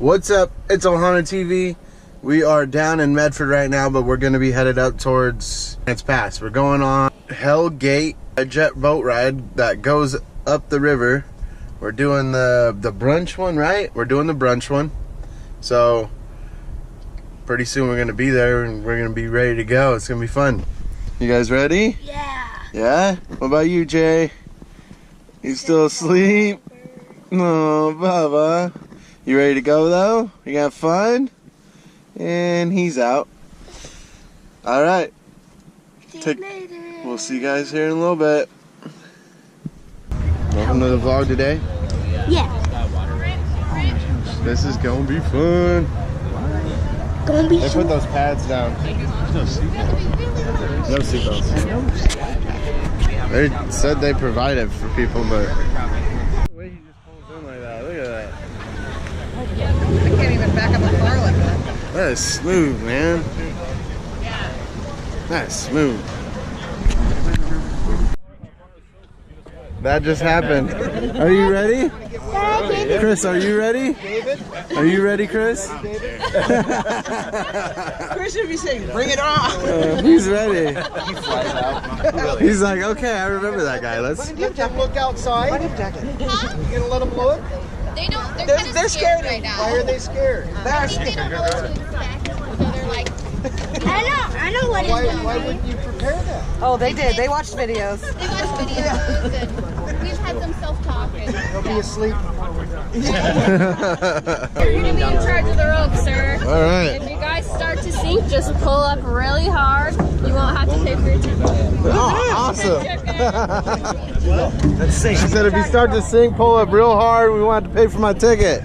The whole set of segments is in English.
What's up? It's OhanaTeeV. We are down in Medford right now, but we're gonna be headed up towards Its Pass. We're going on Hellgate, a jet boat ride that goes up the river. We're doing the brunch one, right? We're doing the brunch one. So pretty soon we're gonna be there and we're gonna be ready to go. It's gonna be fun. You guys ready? Yeah. Yeah? What about you, Jay? You still asleep? No, Bubba. You ready to go though? You got fun? And he's out. All right. We'll see you guys here in a little bit. Welcome to the vlog today. Yeah. This is gonna be fun. Gonna be They put those pads down. No seatbelts. No seatbelts. They said they provide it for people, but the way he just pulls in like that. Look at that. I can't even back up a car like that. That is smooth, man. That's smooth. That just happened. Are you ready? Chris, are you ready? Are you ready, Chris? Chris should be saying, bring it on. He's ready. He flies out. He's like, okay, I remember that guy. Let's Look outside. You gonna let them look? They don't. They're scared right now. Why are they scared? They're They scared. don't know what to expect, so they're like. I know what it's gonna Why be. wouldn't you prepare that? Oh, they did. They watched videos. They watch videos and we just had them self-talk. They'll be asleep before we're done. You're gonna be in charge of the rope, sir. All right. If you guys start to sink, just pull up really hard. You won't have to pay for your ticket. Oh, awesome. Let's see. She said if you start to sink, pull up real hard. We want to pay for my ticket.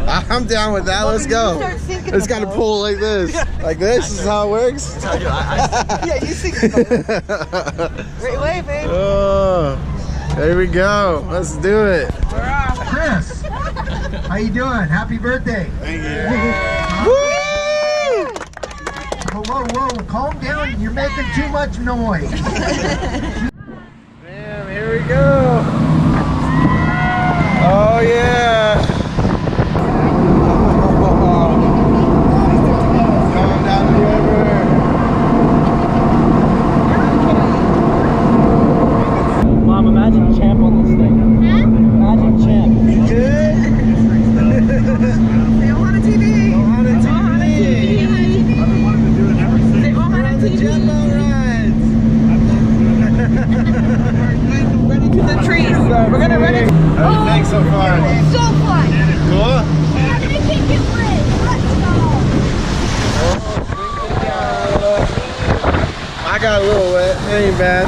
I'm down with that. Let's go. It's got to pull like this. Like this is how it works. Yeah, you sink. Great way, babe. Oh, there we go. Let's do it. Chris, how you doing? Happy birthday. Thank you. Whoa, calm down. You're making too much noise. Damn, here we go. Oh yeah. Going down the river. Mom, imagine champ on this thing. Imagine champ. Good. Say OhanaTeeV. OhanaTeeV. Say OhanaTeeV. Jumbo rides. Ready to the trees. We're gonna run it. How do you think so far? So fun. Cool. I'm gonna take it with. Let's go. I got a little wet. It ain't bad.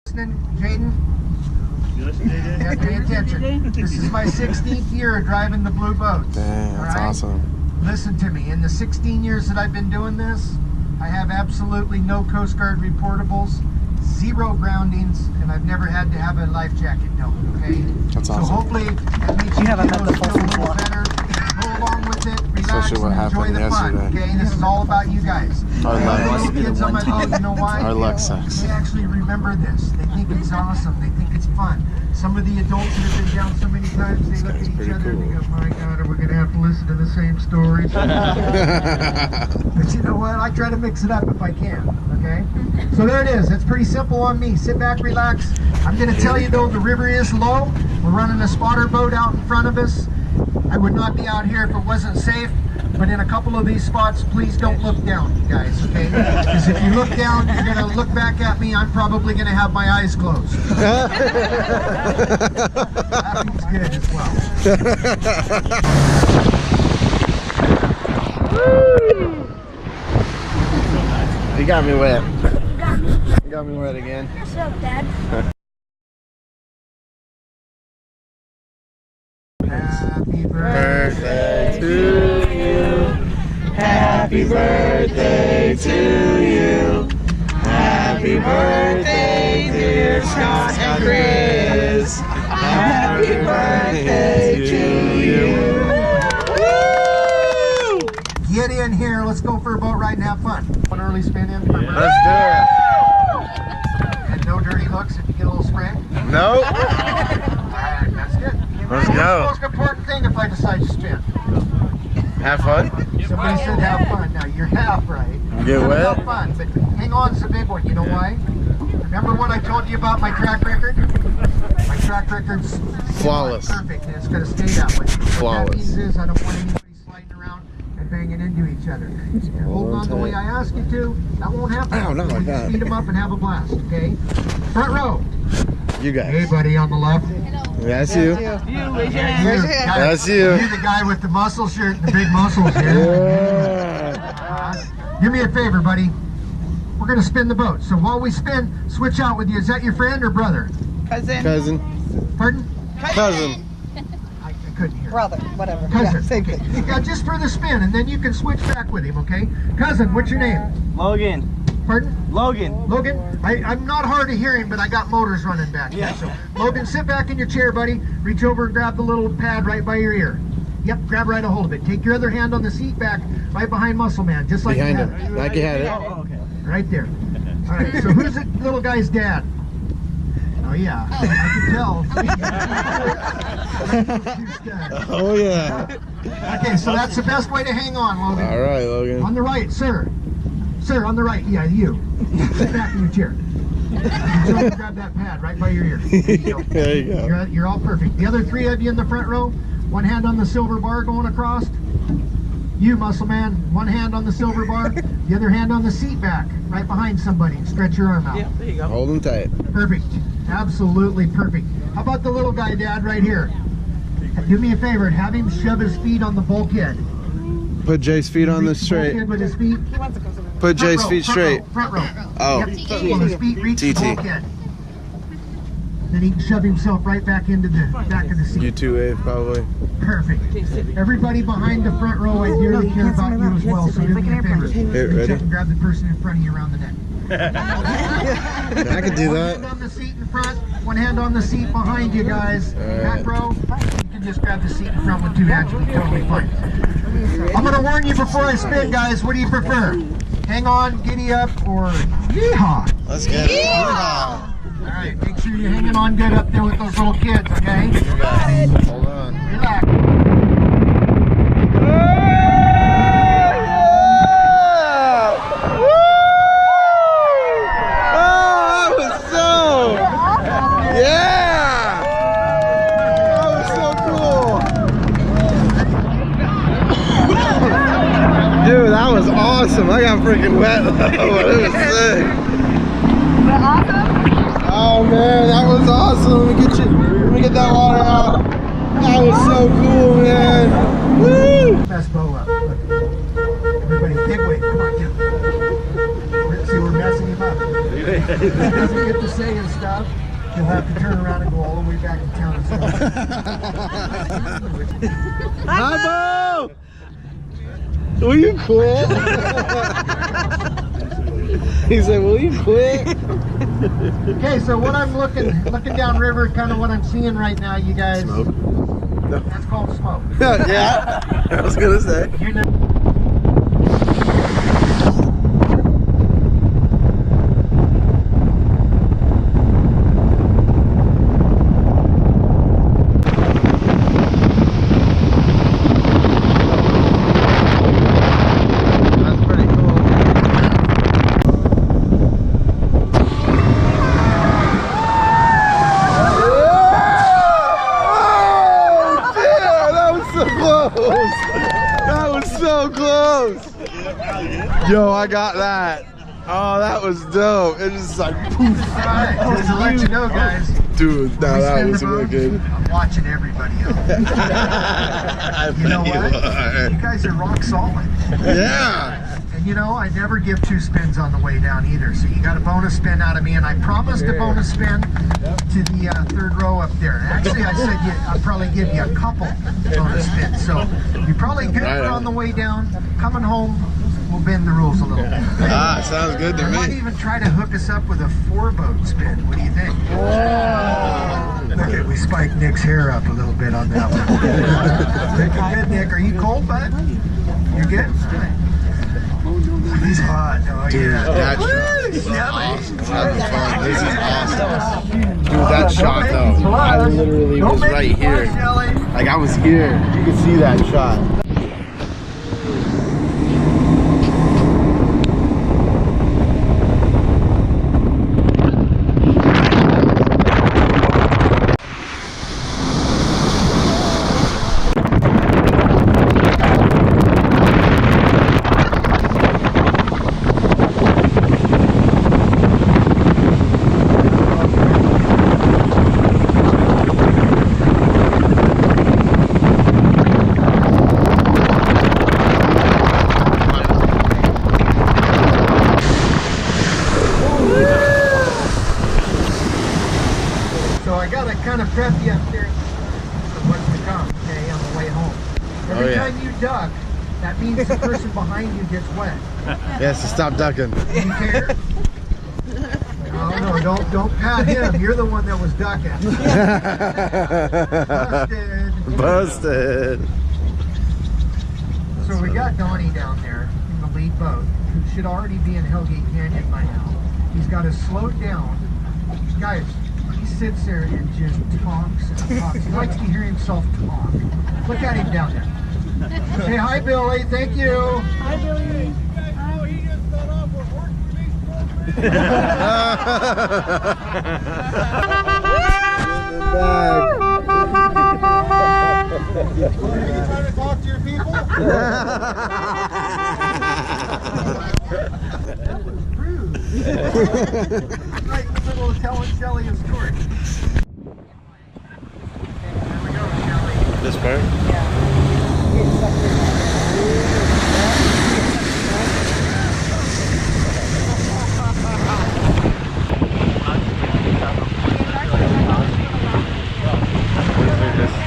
Listening, Jaden? Yeah, pay attention. This is my 16th year driving the blue boats. Dang, that's all right? awesome. Listen to me. In the 16 years that I've been doing this, I have absolutely no Coast Guard reportables, 0 groundings, and I've never had to have a life jacket done, okay? That's So awesome. hopefully that makes you haven't feel met the a full little one. better. Go along with it, relax, Especially what and enjoy happened the fun, yesterday. okay? This is all about you guys. Our Okay, luck. little kids, I'm like, oh, you know why? Our luck sucks. They actually remember this. They think it's awesome. They think it's fun. Some of the adults that have been down so many times, they look at each pretty other and cool. they go, my God, are we going to have to listen to the same stories? But you know what? I try to mix it up if I can, okay? So there it is. It's pretty simple on me. Sit back, relax. I'm going to tell you, though, the river is low. We're running a spotter boat out in front of us. I would not be out here if it wasn't safe. But in a couple of these spots, please don't look down, you guys, okay? Because if you look down, you're going to look back at me. I'm probably going to have my eyes closed. That means good as well. You got me wet. You got me wet again. What's up, Dad? Happy Birthday to you. Happy birthday to you. Happy birthday, dear Scott and Chris. Happy birthday to you. Get in here, let's go for a boat ride and have fun. One early spin in. Let's do it. And no dirty looks if you get a little spray. Nope. Alright, that's good. Let's What's go. the most important thing if I decide to spin? Have fun. Somebody said have fun. Now you're half right. Get Have wet. fun, but hang on, it's a big one. You know why? Remember what I told you about my track record? My track record's Flawless. perfect, and it's going to stay that way. Flawless. What that means is I don't want anybody sliding around and banging into each other. If you're holding on the way I ask you to, that won't happen. Ow, not like You that. speed them up and have a blast, okay? Front row. You Hey, guys. buddy, on the left. That's you. That's That's you. You're the guy with the muscle shirt and the big muscles here. Do me a favor, buddy. We're going to spin the boat. So while we spin, switch out with you. Is that your friend or brother? Cousin. Pardon? Cousin. I couldn't hear. Brother, whatever. Cousin. Yeah, same thing. Yeah, just for the spin, and then you can switch back with him, okay? Cousin, what's your name? Logan. Pardon? Logan. Logan? I'm not hard of hearing, but I got motors running back here. So, Logan, sit back in your chair, buddy. Reach over and grab the little pad right by your ear. Yep, grab right a hold of it. Take your other hand on the seat back, right behind Muscle Man, just like Behind you him. had it. Like you had it. Oh, okay. Right there. All right, so who's the little guy's dad? Oh, yeah, I can tell. Oh yeah. Okay, so that's the best way to hang on, Logan. All right, On Logan. the right, sir. Sir, on the right. Yeah, you. Sit back in your chair. You grab that pad right by your ear. There you go. There you go. You're all perfect. The other three of you in the front row, one hand on the silver bar going across. You, Muscle Man, one hand on the silver bar, the other hand on the seat back, right behind somebody. Stretch your arm out. Yeah, there you go. Hold him tight. Perfect. Absolutely perfect. How about the little guy, Dad, right here? Do me a favor and have him shove his feet on the bulkhead. Put Jay's feet on the Reach straight. bulkhead with his feet. Put Jay's Front row, feet straight. Front row. Oh. Yep. Well, his feet reach the TT. bulkhead. Then he can shove himself right back into the back of the seat. You two wave probably. Perfect. Everybody behind the front row, I dearly care about you as well. So do me a favor. Hey, Reach ready? up and grab the person in front of you around the neck. I could do One hand that. on the seat in front, one hand on the seat behind you guys. Back row, you can just grab the seat in front with two hands. You'll be totally fine. I'm going to warn you before I spin, guys. What do you prefer? Hang on, giddy up, or yeehaw? Let's get it. All right, make sure you're hanging on good up there with those little kids, okay? Hold on. Relax. Dude, that was awesome. I got freaking wet though, but it was sick. Oh man, that was awesome. Let me get that water out. That was so cool, man. Woo! Best bow up. Look. Everybody, dig weight. Come on, get him. See, we're messing him up. If he doesn't get to saying stuff, he'll have to turn around and go all the way back to town and stuff. Hi, Bo! Will you quit? He said, will you quit? Okay, so what I'm looking downriver, kind of what I'm seeing right now, you guys. Smoke. No. That's called smoke. Yeah, I was gonna say. You know. That's pretty cool. That was so close. Yo, I got that. Oh, that was dope. It just like poof. Alright, just to let you know, guys. Dude, no, we that spin was the really boat, good. I'm watching everybody else. You know what? You guys are rock solid. Yeah. And you know, I never give two spins on the way down either. So you got a bonus spin out of me, and I promised a bonus spin to the third row up there. Actually, I said I'd probably give you a couple bonus spins. So you're probably good Right for on the way down. Coming home, we'll bend the rules a little bit. Ah, sounds good to I might me. even try to hook us up with a 4-boat spin. What do you think? Look at, we spiked Nick's hair up a little bit on that one. Looking good, Nick. Are you cold, bud? You're good? All right. He's hot. Oh, Dude, yeah. that shot is awesome. Having fun. This is awesome. Dude, that shot though, I literally was right here. Like I was here. You could see that shot. Kind of prep you up there for what's to come, okay, on the way home. Every time you duck, that means the person behind you gets wet. Yes, so stop ducking. Do you care? Oh no, don't pat him. You're the one that was ducking. Busted. So we got Donnie down there in the lead boat, who should already be in Hellgate Canyon by now. He's got to slow down. Guys, he sits there and just talks and talks. He likes to hear himself talk. Look at him down there. Say hi, Billy. Thank you. Hi, Billy. Oh, he just got off with work for these Are you trying to talk to your people? That was rude. Right in the middle of telling Shelly a story. There we go, Shelly. This part?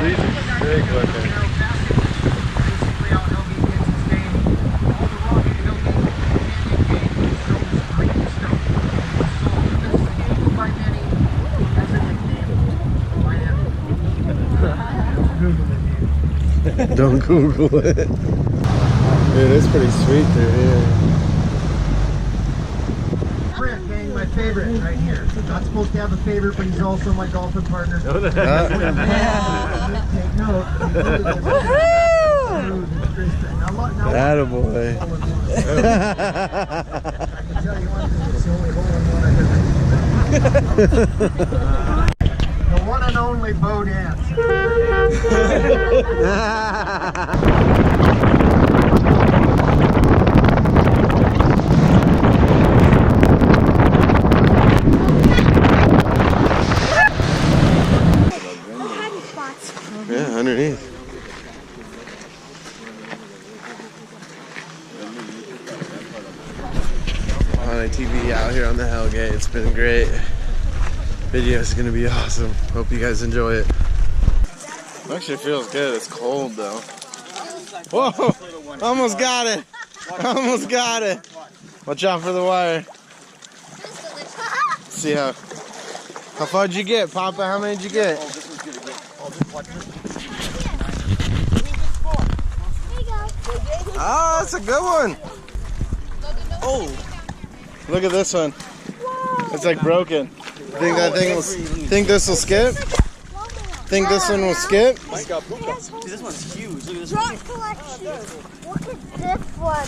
These are sick looking. Don't Google it. Dude, it's pretty sweet through here. Brent, gang, my favorite right here. Not supposed to have a favorite, but he's also my golfing partner. Take note. Attaboy. I can tell you one thing, it's the only hole in one I've ever The one and only Bo Dance. Yeah, underneath. OhanaTeeV out here on the Hellgate. It's been great. Video is gonna be awesome. Hope you guys enjoy it. Actually feels good. It's cold though. Whoa! Almost got it. Almost got it. Watch out for the wire. See how far did you get, Papa? How many did you get? Oh, that's a good one. Oh, look at this one. It's like broken. Think that thing will? Think this will skip? Think this one will skip? This one's huge. Look at this Drop collection. Look at this one.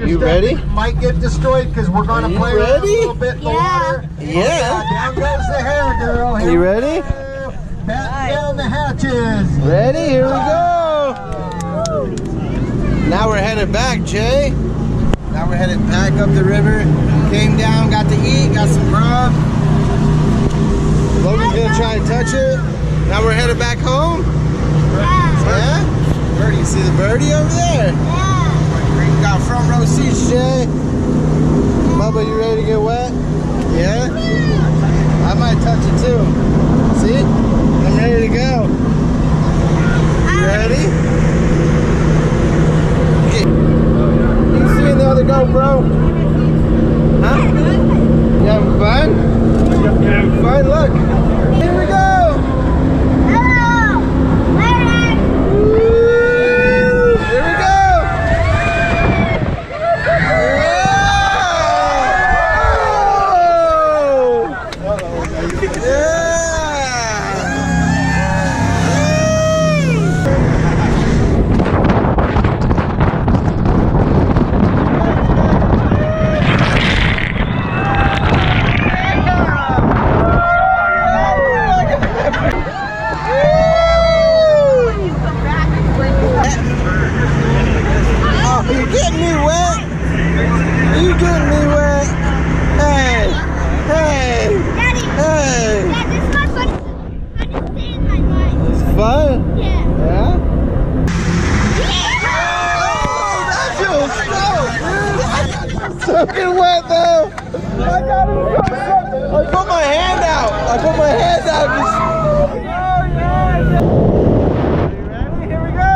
You ready? Might get destroyed because we're going to play around a little bit in the water. Yeah. Down goes the hair, girl. Here You we ready? go. Batten down the hatches. Ready? Here we go. Now we're headed back, Jay. Now we're headed back up the river. Came down, got to eat, got some grub. Logan's gonna try and touch it. Now we're headed back home. Yeah? Birdie, you see the birdie over there? We got front row seats, Jay. Bubba, you ready to get wet? Yeah? I might touch it too. See? I'm ready to go. You ready? Okay. You seeing the other GoPro? Huh? You having fun? You having fun? Look. Here we go. Here we go. I put my hand down. Here we go.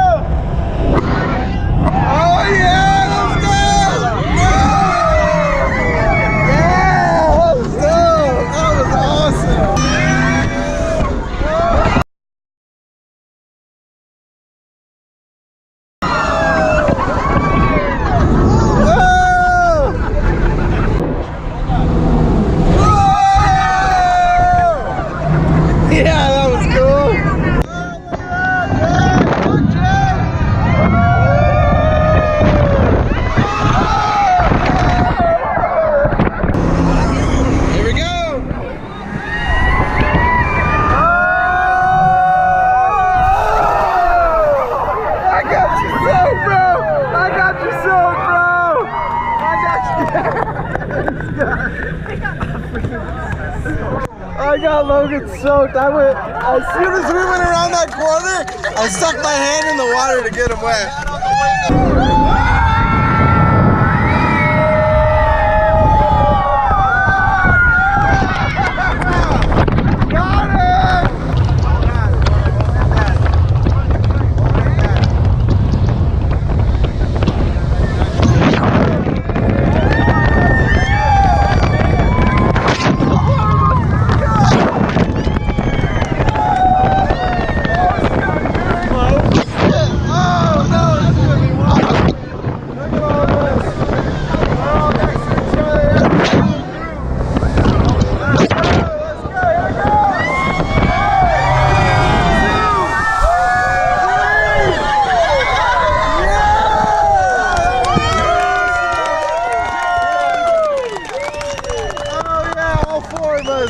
Oh yeah, let's go! Yeah, let's go! That was awesome! Yeah, that was cool! Here we go! I got you so, bro! I got you so, bro! I got Logan soaked. As soon as we went around that corner, I stuck my hand in the water to get him wet.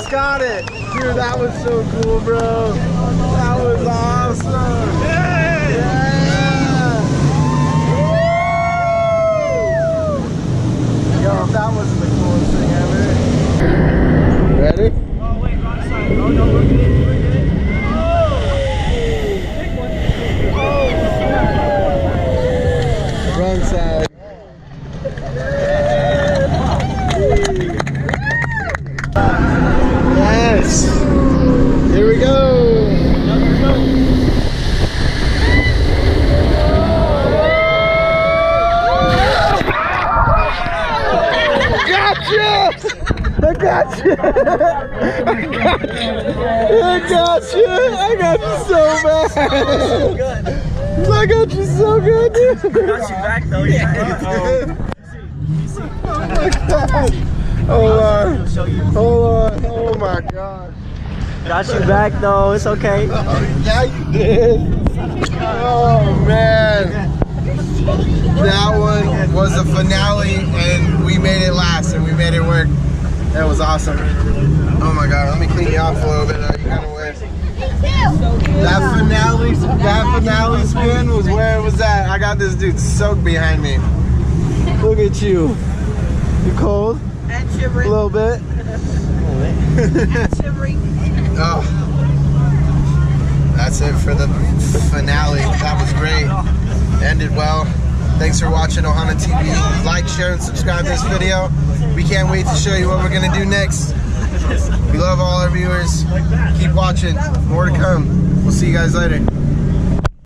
Got it! Dude, that was so cool, bro. That was awesome. Yeah! Yo, that was the coolest thing ever. Ready? Oh, wait, wrong side. Oh, no, we're good. We're good. Oh! Wrong side. Yes! Here we go! Gotcha! I got you! I got you! I got you so bad! I got you so good, dude! Got you back though, yeah. Oh my god! Hold on! Hold on! Oh my god! Got you back though, it's okay. Yeah, you did! Oh man! That one was the finale and we made it last and we made it work. That was awesome. Oh my god, let me clean you off a little bit. You kind of wet. That finale spin was where it was at. I got this dude soaked behind me. Look at you. You cold? And A shivering. little bit. And shivering. Oh. That's it for the finale. That was great. Ended well. Thanks for watching OhanaTeeV. Like, share, and subscribe to this video. We can't wait to show you what we're gonna do next. We love all our viewers. Keep watching. More to come. We'll see you guys later.